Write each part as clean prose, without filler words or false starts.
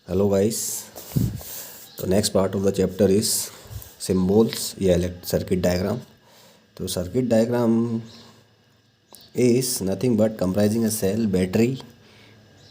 Hello guys. तो next part of the chapter is symbols या circuit diagram. तो circuit diagram is nothing but comprising a cell, battery,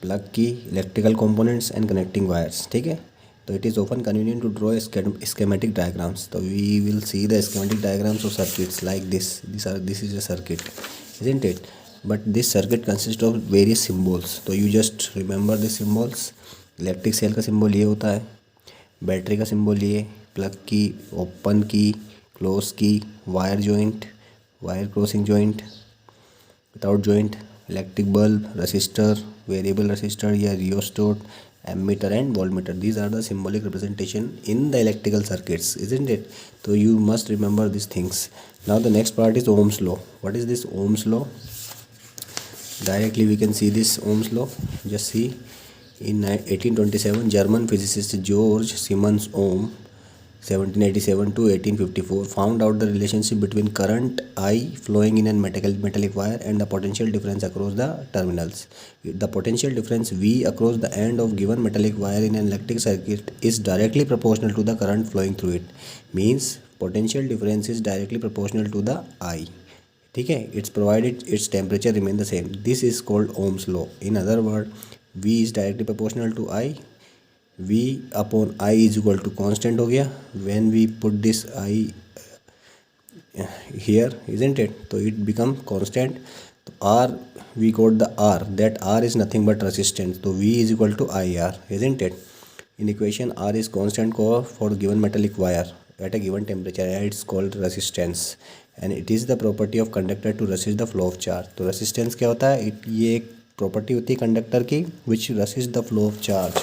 plug key, electrical components and connecting wires. ठीक है। तो it is often convenient to draw schematic diagrams. So we will see the schematic diagrams of circuits like this. This is a circuit, isn't it? But this circuit consists of various symbols. So you just remember the symbols. Electric cell का symbol ये होता है, battery का symbol ये, plug की open key, close key, wire joint, wire crossing joint, without joint, electric bulb, resistor, variable resistor या rheostat, ammeter and voltmeter. These are the symbolic representation in the electrical circuits, isn't it? So you must remember these things. Now the next part is Ohm's law. What is this Ohm's law? Directly we can see this Ohm's law. Just see, in 1827 German physicist George Siemens Ohm 1787 to 1854 found out the relationship between current I flowing in a metallic wire and the potential difference across the terminals. The potential difference V across the end of given metallic wire in an electric circuit is directly proportional to the current flowing through it. Means potential difference is directly proportional to the I. ठीक है. It's provided its temperature remain the same. This is called Ohm's law. In other word, V is directly proportional to I. V upon I is equal to constant हो गया. When we put this I here, isn't it? तो it become constant. तो R, we got the R, that R is nothing but resistance. तो V is equal to IR, isn't it? In equation, R is constant for given metallic wire at a given temperature and it's called resistance, and it is the property of conductor to resist the flow of charge. तो resistance क्या होता है? ये एक property होती है conductor की विच resist the flow of charge.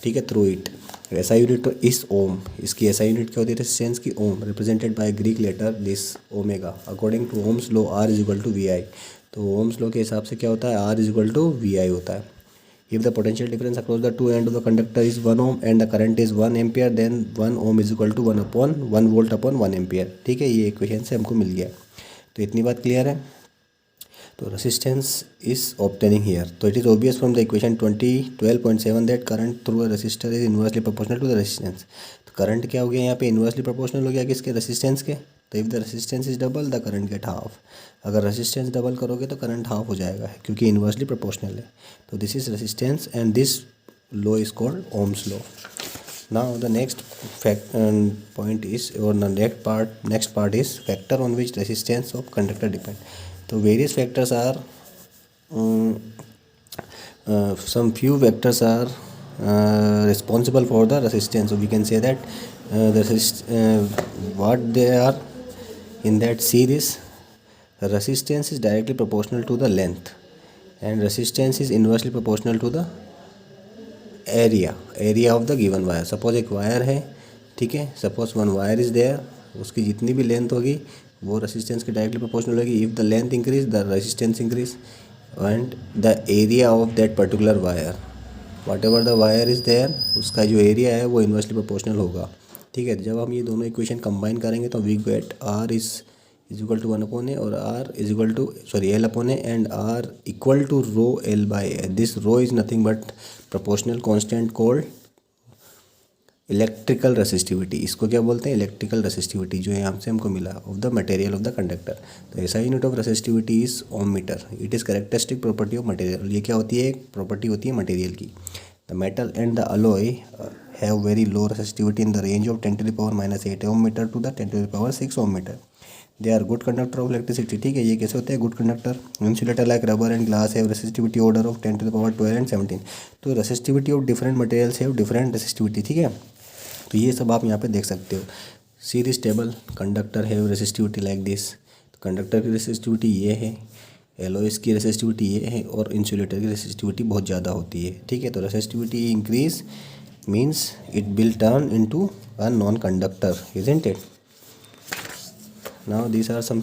ठीक है, थ्रू इट. ऐसा यूनिट इस ओम, इसकी ऐसा यूनिट क्या होती है रेजिस्टेंस की? Ohm, represented by Greek letter this omega. According to Ohm's law R is equal to V I. तो ओम्स लॉ के हिसाब से क्या होता है? R is equal to V I होता है. If the potential difference across the two ends of the conductor is 1 ohm and the current is 1 ampere, then 1 ohm is equal to 1 volt upon 1 ampere. ठीक है, ये equation से हमको मिल गया. तो इतनी बात क्लियर है. तो रेसिस्टेंस इज ऑब्टेनिंग हियर. तो it is obvious from the equation 12.7 that current through a resistor is inversely proportional to the resistance. तो करंट क्या हो गया यहाँ पे? इन्वर्सली प्रोपोर्शनल हो गया किसके? रेसिस्टेंस के. तो if the resistance is double the current gate half. अगर रेसिस्टेंस डबल करोगे तो करंट हाफ हो जाएगा क्योंकि इन्वर्सली प्रोपोर्शनल है. तो this is resistance and this law is called Ohm's law. Now the next point is, or the next part is factor on which resistance of conductor depend. So various factors are some few factors are responsible for the resistance. So we can say that what they are in that series. Resistance is directly proportional to the length and resistance is inversely proportional to the area of the given wire. Suppose एक wire है, ठीक है, suppose one wire is there, उसकी जितनी भी length होगी वो resistance के डायरेक्टली प्रोपोर्शनल होगी. If the length increase the resistance increase and the area of that particular wire, whatever the wire is there, उसका जो एरिया है वो इन्वर्सली प्रोपोर्शनल होगा. ठीक है. जब हम ये दोनों इक्वेशन कंबाइन करेंगे तो we get R is equal to 1 upon A और R is equal to L upon A and R equal to rho L by A. This rho is nothing but proportional constant called electrical resistivity. इसको क्या बोलते हैं? Electrical resistivity, जो यहाँ से हमको मिला of the material of the conductor. तो ऐसा unit of resistivity is ohm metre. It is characteristic property of material. ये क्या होती है? एक प्रॉपर्टी होती है मटेरियल की. The metal and the alloy have very low resistivity in the range of 10⁻⁸ ohm metre to the 10⁻⁶ ohm metre. They are good conductor of electricity. ठीक है, ये कैसे होते हैं? Good conductor. Insulator like rubber and glass have resistivity order of 10⁻12 and 17. तो resistivity of different materials have different resistivity. ठीक है, तो ये सब आप यहाँ पे देख सकते हो. See this table, conductor have resistivity like this. तो कंडक्टर की रेसिस्टिविटी ये है, एलॉयस की रेसिस्टिविटी ये है और इंसुलेटर की रेसिस्टिविटी बहुत ज़्यादा होती है. ठीक है, तो resistivity increase means it will turn into a non conductor, isn't it? Now these are some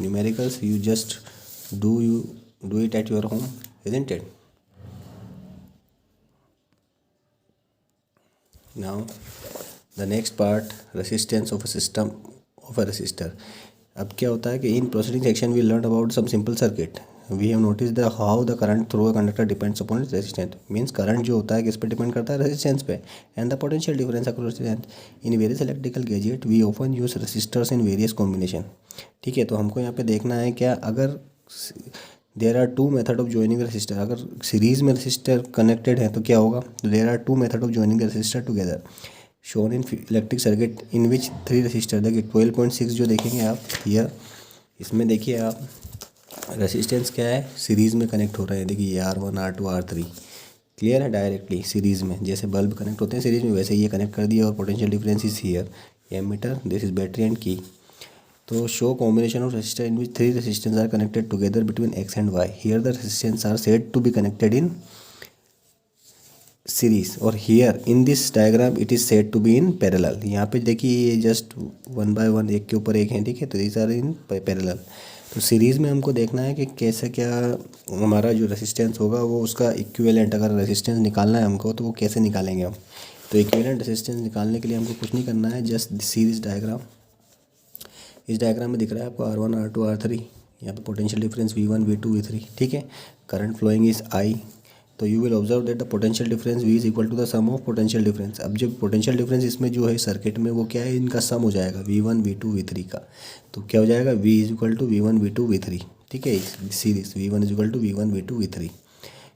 numericals. You just do it at your home, isn't it? Now the next part, resistance of a system of a resistor. अब क्या होता है कि in proceeding section we learn about some simple circuit. We have notice the how the current through a conductor depends upon its resistance, means current जो होता है किस पे डिपेंड करता है, रेजिस्टेंस पे, and the potential difference across resistance in various electrical gadget we often use resistors in various combination. ठीक है, तो हमको यहाँ पे देखना है क्या, अगर there are two method of joining resistor, अगर सीरीज में रजिस्टर कनेक्टेड है तो क्या होगा, there are two method of joining resistor together shown in electric circuit in which three resistor, देखिए 12.6 जो देखेंगे आप हियर, इसमें देखिए आप रेसिस्टेंस क्या है, सीरीज़ में कनेक्ट हो रहे हैं, देखिए R1 R2 R3, क्लियर है, डायरेक्टली सीरीज़ में, जैसे बल्ब कनेक्ट होते हैं सीरीज़ में वैसे ये कनेक्ट कर दिया, और potential difference is here, ammeter, this is battery and key. तो show combination of resistor in which three resistance are connected together between X and Y, here the resistance are said to be connected in series, और here in this diagram it is said to be in parallel. यहाँ पे देखिए ये just one by one एक के ऊपर एक है, ठीक है, तो दीज आर इन पैरेलल। तो सीरीज़ में हमको देखना है कि कैसे क्या हमारा जो रेसिस्टेंस होगा वो उसका इक्विवेलेंट, अगर रेसिस्टेंस निकालना है हमको तो वो कैसे निकालेंगे हम। तो इक्विवेलेंट रेसिस्टेंस निकालने के लिए हमको कुछ नहीं करना है, जस्ट सीरीज डायग्राम, इस डायग्राम में दिख रहा है आपको R1 R2 R3, यहाँ पे potential difference V1 V2 V3, ठीक है, करंट फ्लोइंग इज I, तो you will observe that the potential difference V is equal to the sum of potential difference. अब जब पोटेंशियल डिफरेंस इसमें जो है सर्किट में वो क्या है, इनका सम हो जाएगा V1 V2 V3 का, तो क्या हो जाएगा V is equal to V1 V2 V3, ठीक है, series V1 is equal to V1 V2 V3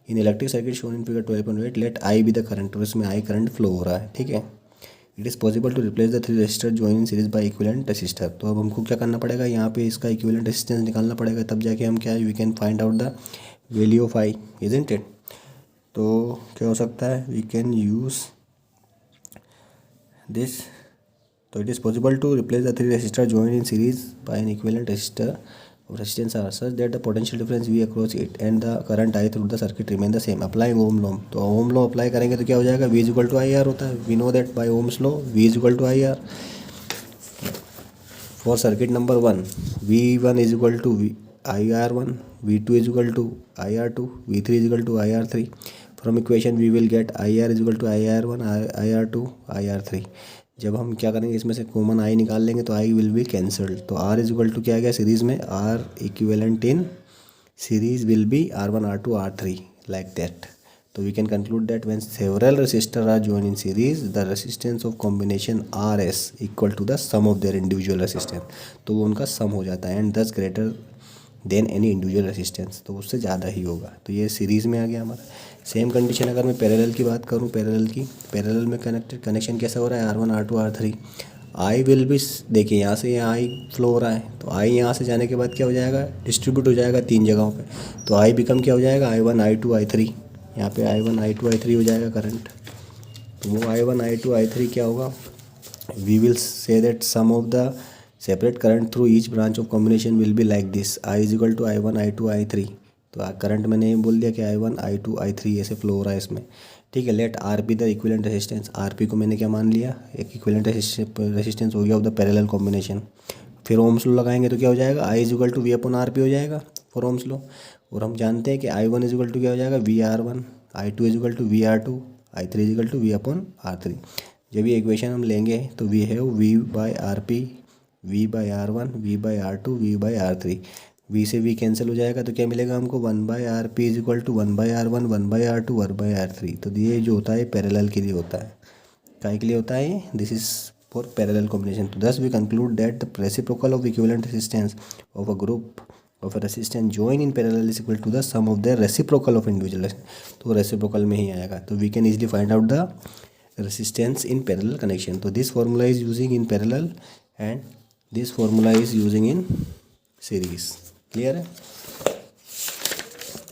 in electric circuit shown in figure 12.8 let I be the current, और इसमें I करंट फ्लो हो रहा है, ठीक है। It is possible to replace the three resistor join in series by equivalent resistor, तो अब हमको क्या करना पड़ेगा, यहाँ पे इसका इक्विवेलेंट रेजिस्टेंस निकालना पड़ेगा, तब जाके हम क्या है we can find out the value of I, isn't it. तो क्या हो सकता है, वी कैन यूज दिस, तो it is possible to replace the three resistor join in series by an equivalent resistor of resistance are such that the potential difference V across it and the current I through the circuit remain the same, applying Ohm law। तो Ohm law apply करेंगे तो क्या हो जाएगा, V is equal to IR होता है, we know that by Ohm's law V is equal to IR। For circuit number 1 V1 is equal to IR1, V2 is equal to IR2, V3 is equal to IR3। From equation we will get IR is equal to IR1 IR2 IR3। जब हम क्या करेंगे, इसमें से common आई निकाल लेंगे तो I will be cancelled, तो आर इज इक्वल टू क्या आ गया सीरीज़ में, R equivalent in series will be R1 R2 R3 like that. तो we can conclude that when several resistor are join in series the resistance of combination RS equal to the sum of their individual resistance, तो वो उनका sum हो जाता है, and thus greater than any individual resistance, तो उससे ज़्यादा ही होगा, तो ये सीरीज़ में आ गया हमारा। सेम कंडीशन अगर मैं पैरेलल की बात करूँ, पैरेलल में कनेक्शन कैसा हो रहा है, R1 R2 R3, I will भी, देखिए यहाँ से यहाँ आई फ्लो हो रहा है, तो आई यहाँ से जाने के बाद क्या हो जाएगा, डिस्ट्रीब्यूट हो जाएगा तीन जगहों पे, तो आई बिकम क्या हो जाएगा, I1 I2 I3, यहाँ पे I1 I2 I3 हो जाएगा करंट, तो वो I1 I2 I3 क्या होगा, we will say that sum of the separate current through each branch of combination will be like this, I is equal to I1 I2 I3। तो current मैंने ये बोल दिया कि I1 I2 I3 ऐसे flow हो रहा है इसमें, ठीक है। Let R P the equivalent resistance, R P को मैंने क्या मान लिया, एक इक्विवेलेंट रेजिस्टेंस हो गया ऑफ द पैरेलल कॉम्बिनेशन। फिर ओम्स लॉ लगाएंगे तो क्या हो जाएगा, I is equal to V upon R P हो जाएगा फॉर ओम्स लॉ, और हम जानते हैं कि I1 इज इक्वल टू क्या हो जाएगा, VR1, I2 is equal to VR2, I3 is equal to V upon R3। जब ये इक्वेशन हम लेंगे तो we have V by R P, V by R1, V by R2, V by R3, V से V cancel हो जाएगा तो क्या मिलेगा हमको, 1 by R P is equal to 1 by R1, 1 by R2, 1 by R3। तो ये जो होता है पैरेलल के लिए होता है, काय के लिए होता है, this is for parallel combination. तो thus we conclude that the reciprocal of equivalent resistance of a group of a resistance join in parallel is equal to the sum of the reciprocal of individual, तो reciprocal में ही आएगा। तो we can easily find out the resistance in parallel connection। तो this formula is using in parallel and this formula is using in series, clear है।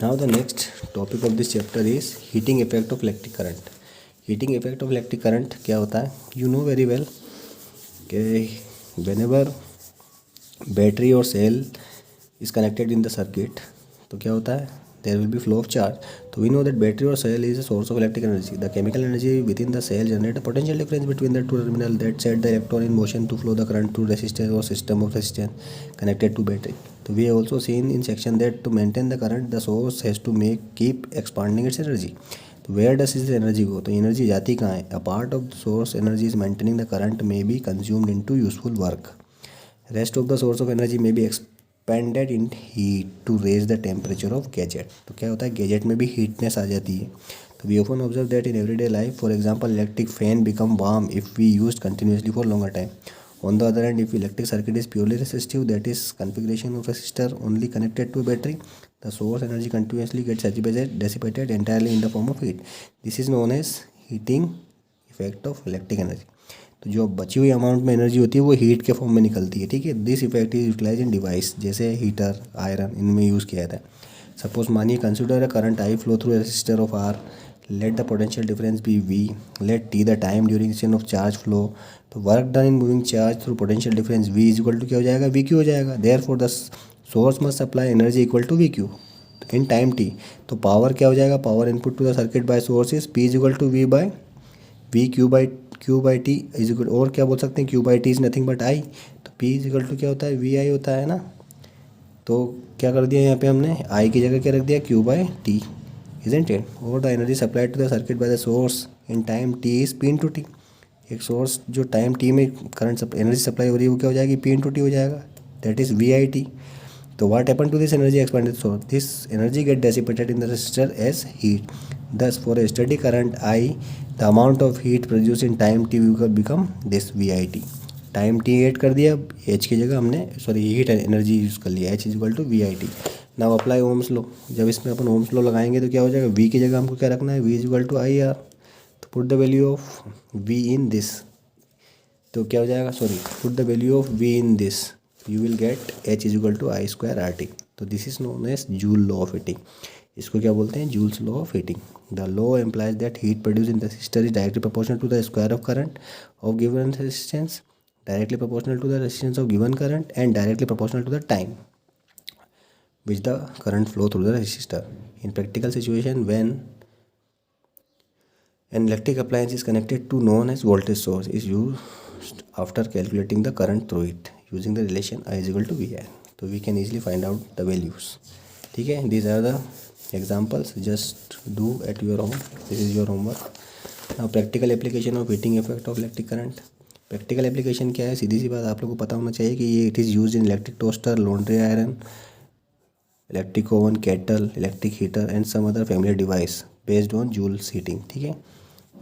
Now the next topic of this chapter is heating effect of electric current। heating effect of electric current क्या होता है, you know very well कि whenever battery और cell is connected in the circuit तो क्या होता है, there will be flow of charge। तो we know that battery or cell is a source of electric energy। The chemical energy within the cell generate a potential difference between the two terminals that set the electron in motion to flow the current through resistance or system of resistance connected to battery। तो we have also seen in section that to maintain the current the source has to keep expanding its energy। तो where does this energy go, तो energy जाती कहाँ है, a part of the source energy is maintaining the current may be consumed into useful work, rest of the source of energy may be expended in heat to raise the temperature of gadget. तो क्या होता है, gadget में भी हीटनेस आ जाती है। तो we often observe that in everyday life, for example electric fan become warm if we used continuously for longer time. On the other hand, if electric circuit is purely resistive, that is configuration of resistor only connected to a battery, the source energy continuously gets dissipated entirely in the form of heat. This is known as heating effect of electric energy. तो जो बची हुई amount में energy होती है वो heat के form में निकलती है, ठीक है। This effect is utilize in device, जैसे हीटर, आयरन, इनमें यूज़ किया जाता है। सपोज मानिए consider a current I flow through resistor of R, let the potential difference be V, let T the time duration of charge flow। तो work done in moving charge through potential difference V is equal to क्या हो जाएगा, V Q हो जाएगा। Therefore the source must supply energy equal to V Q in time T. तो power क्या हो जाएगा, power input to the circuit by source is P is equal to V by V Q by T is equal, और क्या बोल सकते हैं, Q by T is nothing but I. तो P इज इक्वल टू क्या होता है, we I होता है ना। तो क्या कर दिया यहाँ पे हमने, आई की जगह क्या रख दिया, Q by T, isn't it? Or the energy supplied to the circuit by the source in time t is p into t। एक सोर्स जो टाइम टी में करंट एनर्जी सप्लाई हो रही है वो क्या हो जाएगी, पी इंटू टी हो जाएगा, that is V I T. तो what happen to this energy expended source, this energy get dissipated in the resistor as heat. Thus for a steady current I the amount of heat produce in time T become this V I T. Time T add कर दिया, H की जगह हमने heat energy use कर लिया, H is equal to V I T. Now apply Ohm's law. जब इसमें अपन ohms law लगाएंगे तो क्या हो जाएगा, वी की जगह हमको क्या रखना है, V is equal to I R. तो put the value of V in this, तो क्या हो जाएगा, put the value of V in this, you will get H is equal to I square R T. तो this is known as Joule law of heating. इसको क्या बोलते हैं, Joule's law of heating. The law implies that heat produce in the resistor is directly proportional to the square of current of given resistance, directly proportional to the resistance of given current, and directly proportional to the time which the current flow through the resistor. In practical situation, when an electric appliance is connected to known as voltage source is used after calculating the current through it using the relation I is equal to VI, so we can easily find out the values, ठीक है। These are the examples, just do at your home, this is your homework. Now practical application of heating effect of electric current। Practical application क्या है, सीधी सी बात आप लोगों को पता होना चाहिए कि ये it is use in electric toaster, laundry iron, electric oven, kettle, electric heater and some other family device based on Joule's heating, ठीक है।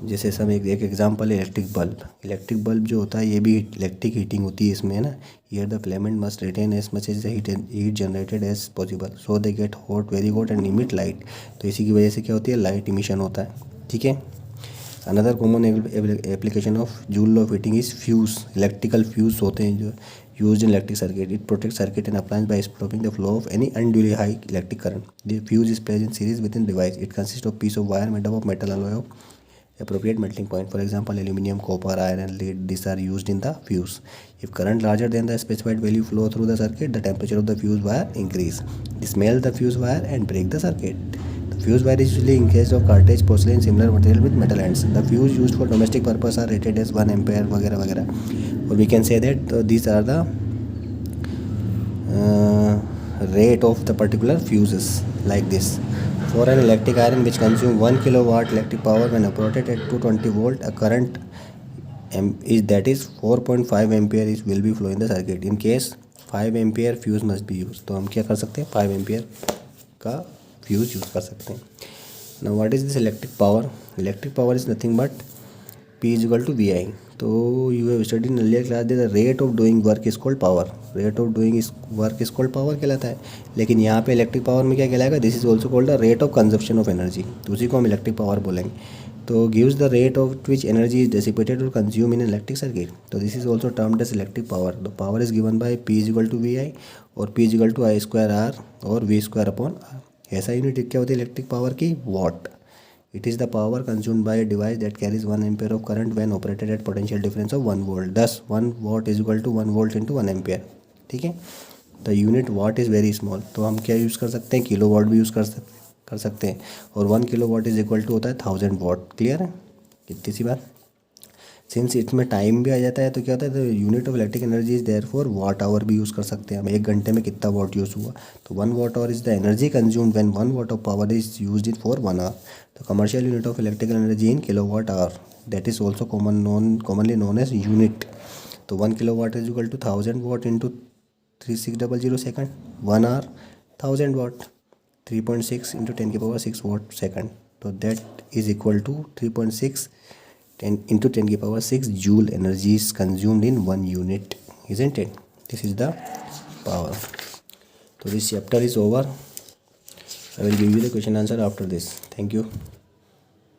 जैसे सब एक एग्जांपल है इलेक्ट्रिक बल्ब। इलेक्ट्रिक बल्ब जो होता है ये भी इलेक्ट्रिक हीटिंग होती है इसमें, है ना। Here the filament must retain as much as the heat generated as possible so they get hot, very hot and emit light. तो इसी की वजह से क्या होती है, लाइट इमिशन होता है, ठीक है। Another common application of Joule law of heating is fuse. Electrical fuse होते हैं जो use in electric circuit, it protect circuit and appliance by stopping the flow of any unduly high electric current. The fuse is placed in series with in device, it consist of piece of wire made up of metal alloy of appropriate melting point, for example aluminum, copper, iron, lead, these are used in the fuse. If current larger than the specified value flow through the circuit, the temperature of the fuse wire increase. This melt the fuse wire and break the circuit. Fuse wire is usually encased of cartridge, porcelain, similar material with metal ends. The fuse used for domestic purpose are rated as 1 ampere वगैरह वगैरह। और we can say that these are the rate of the particular fuses like this. For an electric iron which consume 1 kilowatt electric power when operated at 220 volt, a current is 4.5 ampere will be flow in the circuit. In case 5 ampere fuse must be used. तो हम क्या कर सकते हैं, 5 ampere का fuse use कर सकते हैं। Now what is this electric power, electric power is nothing but P is equal to V I. तो you have study in earlier class the rate of doing work is called power, rate of doing is work is called power कहलाता है। लेकिन यहाँ पे electric power में क्या कहलाएगा, this is also called the rate of consumption of energy, तो उसी को हम इलेक्ट्रिक पावर बोलेंगे। तो gives the rate of which energy is dissipated और कंज्यूम इन इलेक्ट्रिक सर्किट, तो this is also termed as electric power. The power is given by P is equal to V I और P is equal to I square R और V square upon R. ऐसा unit क्या होती है electric power की, what. It is the power consumed by a device that carries 1 ampere of current when operated at potential difference of 1 volt. Thus 1 watt is equal to 1 volt into 1 ampere, ठीक है। The unit watt is very small, तो हम क्या use कर सकते हैं, kilo watt भी use कर सकते हैं। और 1 kilo watt is equal to होता है 1000 वाट। क्लियर है, कितनी सी बात। सिंस इसमें टाइम भी आ जाता है तो क्या होता है, तो unit of electric energy is therefore watt hour भी यूज़ कर सकते हैं हम, 1 घंटे में कितना वाट यूज़ हुआ। तो 1 watt hour is the energy consumed when 1 watt of power is used in for 1 hour. तो commercial unit of electrical energy in kilo watt hour, that is also commonly known as unit. तो 1 kilo watt is equal to 1000 watt into 3600 second. 1 hour 1000 watt. 3.6 into 10 की power 6 watt second. So that is equal to 3.6 into 10 की power 6 joule energy is consumed in 1 unit, isn't it? This is the power. So this chapter is over. I will give you the question answer after this. Thank you.